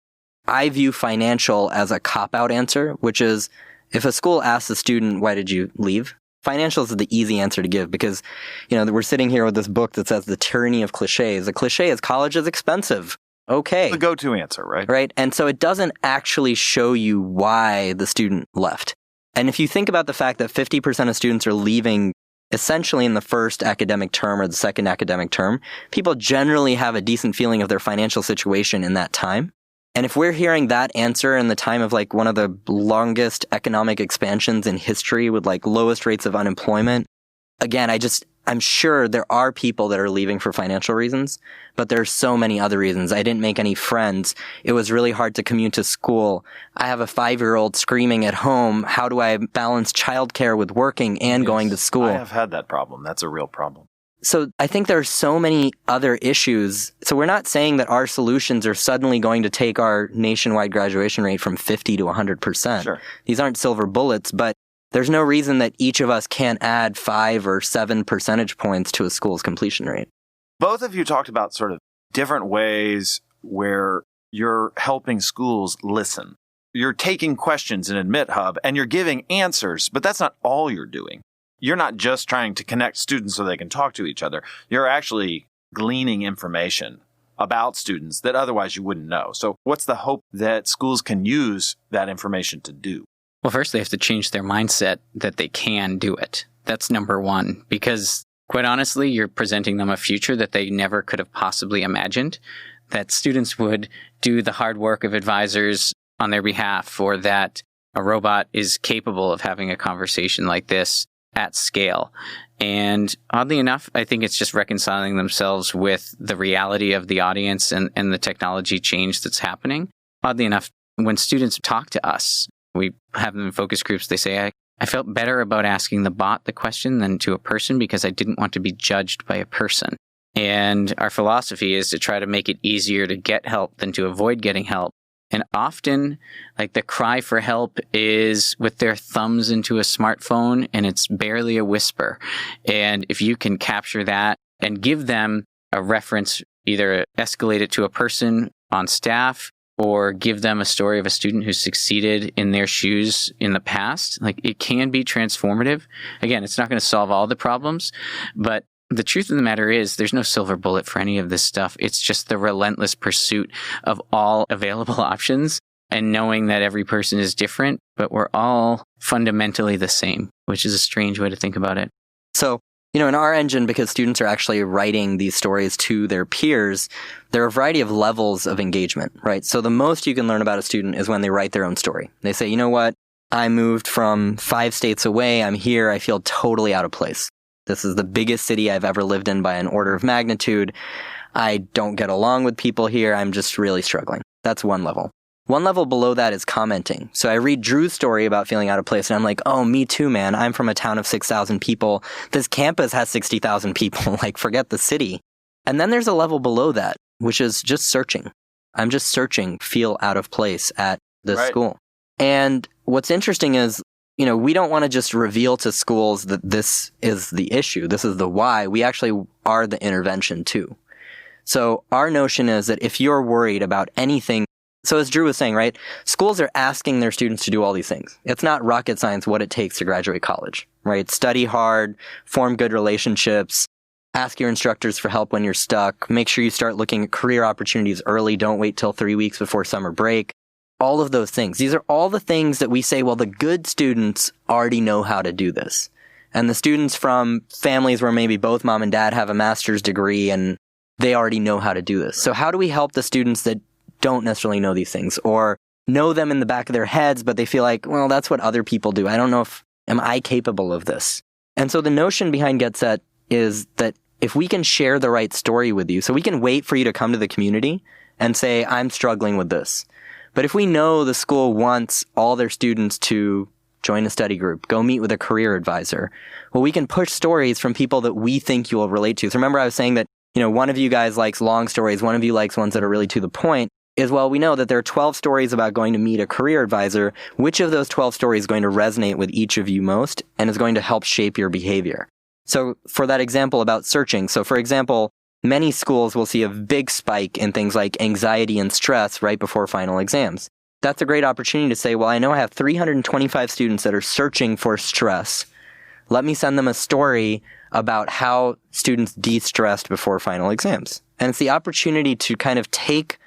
I view financial as a cop-out answer, which is if a school asks a student, why did you leave? Financial is the easy answer to give because, we're sitting here with this book that says the tyranny of cliches. The cliche is college is expensive. Okay. The go-to answer, right? Right. And so it doesn't actually show you why the student left. And if you think about the fact that 50% of students are leaving essentially in the first academic term or the second academic term, people generally have a decent feeling of their financial situation in that time. And if we're hearing that answer in the time of one of the longest economic expansions in history with lowest rates of unemployment, again, I'm sure there are people that are leaving for financial reasons, but there's so many other reasons. I didn't make any friends. It was really hard to commute to school. I have a 5-year-old screaming at home. How do I balance childcare with working and going to school? I have had that problem. That's a real problem. So I think there are so many other issues. So we're not saying that our solutions are suddenly going to take our nationwide graduation rate from 50 to 100%. Sure. These aren't silver bullets, but there's no reason that each of us can't add 5 or 7 percentage points to a school's completion rate. Both of you talked about sort of different ways where you're helping schools listen. You're taking questions in AdmitHub and you're giving answers, but that's not all you're doing. You're not just trying to connect students so they can talk to each other. You're actually gleaning information about students that otherwise you wouldn't know. So what's the hope that schools can use that information to do? Well, first they have to change their mindset that they can do it. That's number one, because quite honestly, you're presenting them a future that they never could have possibly imagined, that students would do the hard work of advisors on their behalf, or that a robot is capable of having a conversation like this at scale. And oddly enough, I think it's just reconciling themselves with the reality of the audience and the technology change that's happening. Oddly enough, when students talk to us, we have them in focus groups, they say, I felt better about asking the bot the question than to a person because I didn't want to be judged by a person. And our philosophy is to try to make it easier to get help than to avoid getting help. And often, like, the cry for help is with their thumbs into a smartphone, and it's barely a whisper. And if you can capture that and give them a reference, either escalate it to a person on staff or give them a story of a student who succeeded in their shoes in the past, like, it can be transformative. Again, it's not going to solve all the problems, but the truth of the matter is there's no silver bullet for any of this stuff. It's just the relentless pursuit of all available options and knowing that every person is different, but we're all fundamentally the same, which is a strange way to think about it. So, in our engine, because students are actually writing these stories to their peers, there are a variety of levels of engagement, right? So the most you can learn about a student is when they write their own story. They say, you know what? I moved from 5 states away. I'm here. I feel totally out of place. This is the biggest city I've ever lived in by an order of magnitude. I don't get along with people here. I'm just really struggling. That's one level. One level below that is commenting. So I read Drew's story about feeling out of place, and I'm like, oh, me too, man. I'm from a town of 6,000 people. This campus has 60,000 people. Like, forget the city. And then there's a level below that, which is just searching. I'm just searching, feel out of place at this school. And what's interesting is, we don't want to just reveal to schools that this is the issue. This is the why. We actually are the intervention too. So our notion is that if you're worried about anything, so as Drew was saying, right, schools are asking their students to do all these things. It's not rocket science what it takes to graduate college, right? Study hard, form good relationships, ask your instructors for help when you're stuck, make sure you start looking at career opportunities early, don't wait till 3 weeks before summer break. All of those things. These are all the things that we say, well, the good students already know how to do this. And the students from families where maybe both mom and dad have a master's degree and they already know how to do this. So how do we help the students that don't necessarily know these things or know them in the back of their heads, but they feel like, well, that's what other people do. I don't know am I capable of this? And so the notion behind GetSet is that if we can share the right story with you, so we can wait for you to come to the community and say, I'm struggling with this. But if we know the school wants all their students to join a study group, go meet with a career advisor, well, we can push stories from people that we think you will relate to. So remember I was saying that, one of you guys likes long stories, one of you likes ones that are really to the point, is, well, we know that there are 12 stories about going to meet a career advisor. Which of those 12 stories is going to resonate with each of you most and is going to help shape your behavior? So for that example about searching, so for example, many schools will see a big spike in things like anxiety and stress right before final exams. That's a great opportunity to say, well, I know I have 325 students that are searching for stress. Let me send them a story about how students de-stressed before final exams. And it's the opportunity to kind of take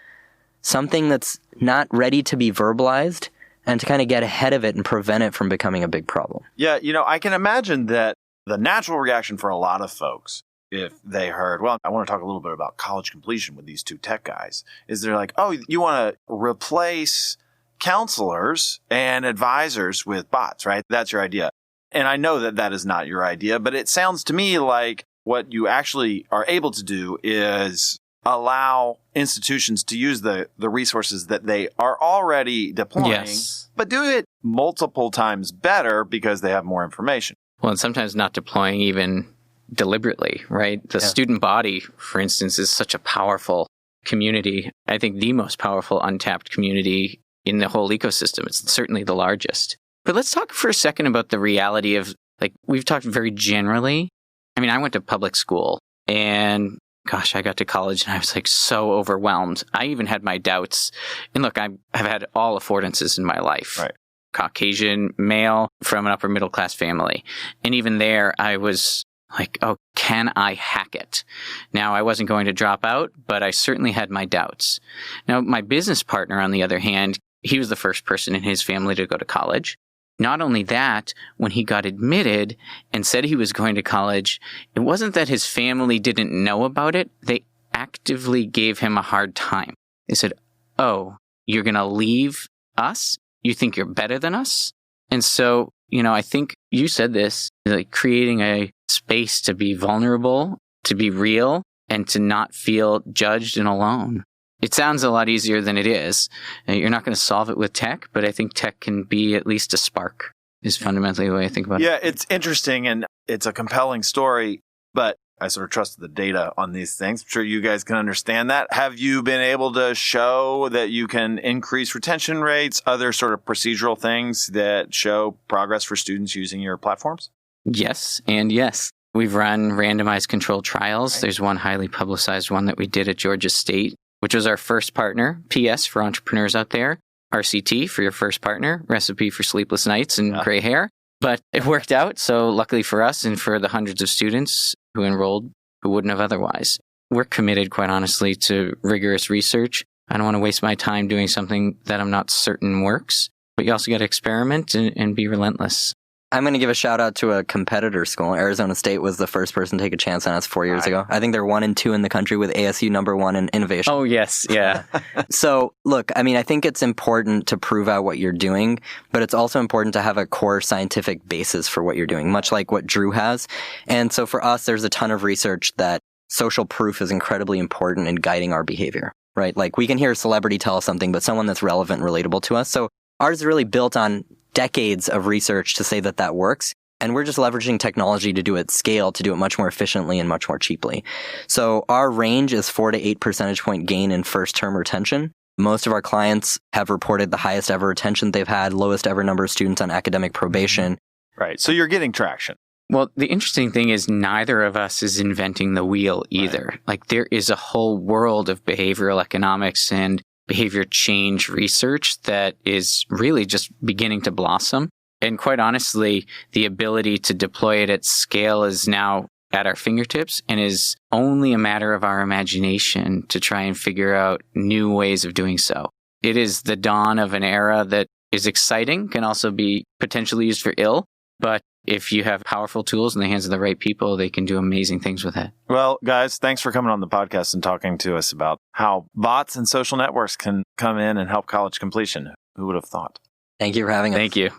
something that's not ready to be verbalized and to kind of get ahead of it and prevent it from becoming a big problem. Yeah, I can imagine that the natural reaction for a lot of folks, if they heard, well, I want to talk a little bit about college completion with these two tech guys, is they're like, oh, you want to replace counselors and advisors with bots, right? That's your idea. And I know that that is not your idea, but it sounds to me like what you actually are able to do is allow institutions to use the resources that they are already deploying, but do it multiple times better because they have more information. Well, and sometimes not deploying even deliberately, right? The student body, for instance, is such a powerful community. I think the most powerful untapped community in the whole ecosystem. It's certainly the largest. But let's talk for a second about the reality of, like, we've talked very generally. I mean, I went to public school and gosh, I got to college and I was like so overwhelmed. I even had my doubts. And look, I've had all affordances in my life. Right. Caucasian male from an upper middle class family. And even there, I was like, oh, can I hack it? Now, I wasn't going to drop out, but I certainly had my doubts. Now, my business partner, on the other hand, he was the first person in his family to go to college. Not only that, when he got admitted and said he was going to college, it wasn't that his family didn't know about it. They actively gave him a hard time. They said, oh, you're going to leave us? You think you're better than us? And so, I think you said this, like creating a space to be vulnerable, to be real, and to not feel judged and alone. It sounds a lot easier than it is. You're not going to solve it with tech, but I think tech can be at least a spark, is fundamentally the way I think about it. Yeah, it's interesting and it's a compelling story, but I sort of trust the data on these things. I'm sure you guys can understand that. Have you been able to show that you can increase retention rates, other sort of procedural things that show progress for students using your platforms? Yes, and yes. We've run randomized controlled trials. Right. There's one highly publicized one that we did at Georgia State, which was our first partner. PS for entrepreneurs out there. RCT for your first partner. Recipe for sleepless nights and gray hair. But it worked out. So luckily for us and for the hundreds of students who enrolled who wouldn't have otherwise. We're committed, quite honestly, to rigorous research. I don't want to waste my time doing something that I'm not certain works. But you also got to experiment and be relentless. I'm going to give a shout out to a competitor school. Arizona State was the first person to take a chance on us 4 years ago. I think they're 1 and 2 in the country with ASU #1 in innovation. Oh, yes. Yeah. So, look, I mean, I think it's important to prove out what you're doing, but it's also important to have a core scientific basis for what you're doing, much like what Drew has. And so for us, there's a ton of research that social proof is incredibly important in guiding our behavior, right? Like we can hear a celebrity tell us something, but someone that's relevant and relatable to us. So ours is really built on decades of research to say that works. And we're just leveraging technology to do it at scale, to do it much more efficiently and much more cheaply. So our range is 4 to 8 percentage point gain in first term retention. Most of our clients have reported the highest ever retention they've had, lowest ever number of students on academic probation. Right. So you're getting traction. Well, the interesting thing is neither of us is inventing the wheel either. Right. Like there is a whole world of behavioral economics and behavior change research that is really just beginning to blossom. And quite honestly, the ability to deploy it at scale is now at our fingertips and is only a matter of our imagination to try and figure out new ways of doing so. It is the dawn of an era that is exciting, can also be potentially used for ill, but if you have powerful tools in the hands of the right people, they can do amazing things with it. Well, guys, thanks for coming on the podcast and talking to us about how bots and social networks can come in and help college completion. Who would have thought? Thank you for having us. Thank you.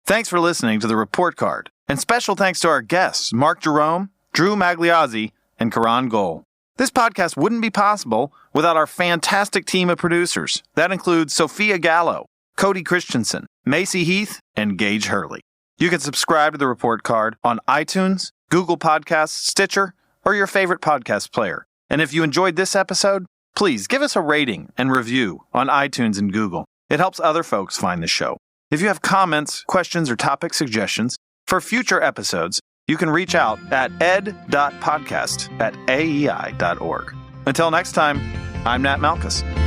Thanks for listening to The Report Card. And special thanks to our guests, Mark Jerome, Drew Magliozzi, and Karan Goel. This podcast wouldn't be possible without our fantastic team of producers. That includes Sophia Gallo, Cody Christensen, Macy Heath, and Gage Hurley. You can subscribe to The Report Card on iTunes, Google Podcasts, Stitcher, or your favorite podcast player. And if you enjoyed this episode, please give us a rating and review on iTunes and Google. It helps other folks find the show. If you have comments, questions, or topic suggestions for future episodes, you can reach out at ed.podcast@aei.org. Until next time, I'm Nat Malkus.